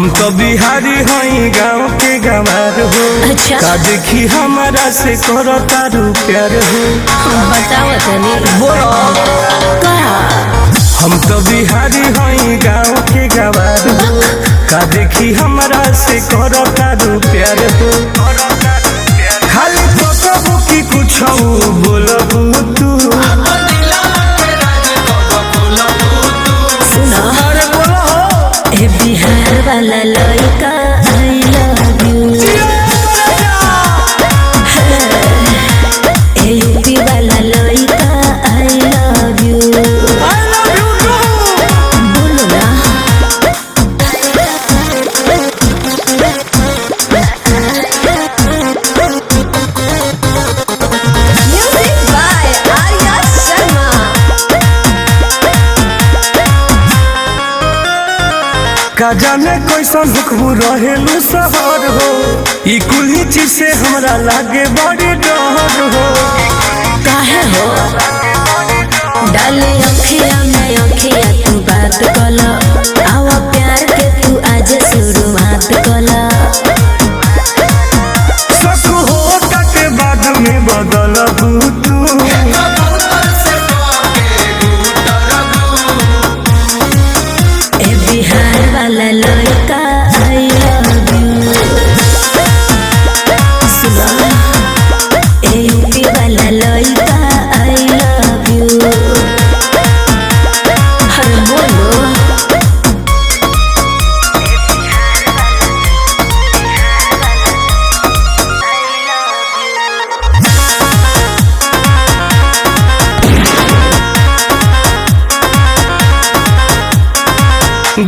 हम तो बिहारी हई गाँव के गंवार हो। अच्छा। का देखी हमारा से करो तारू प्यार हो। बताओ तनी बोलो का हम तो बिहारी हई गाँव के गंवार हो। का देखी हमारा से करो तारू प्यार हो। खाली तो की कुछ बोलबू तू सुनो ए बिहार वाला लड़का I love you, A UP वाला लड़का आई लव यू, बोलो ना म्यूजिक बाय आर्या शर्मा। का जाने कैसन हुक्म रहेलू शहर हो। ई कुल्ही चीज से हमरा लागे बड़ी डर हो। काहे हो डाले अखिया में अखिया तू बात कला, आवा प्यार के तू आज शुरुआत कला। शक हो के बाद में बदलबू तू ए बिहार वाला लड़का आई लव यू, सुनो ए यूपी वाला लड़का आई लव यू, हर बोलो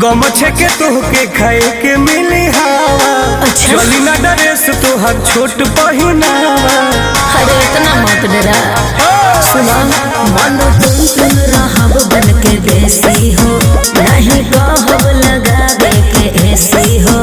गमछे के तोहके खाए के मिली हवा। अच्छा। चली ना ड्रेस तोहर छोट पहिनावा। अरे इतना मत डरा, सुनो मानो तुम रहब बन के देसी हो, नहीं कहब लगावे के ऐसी हो।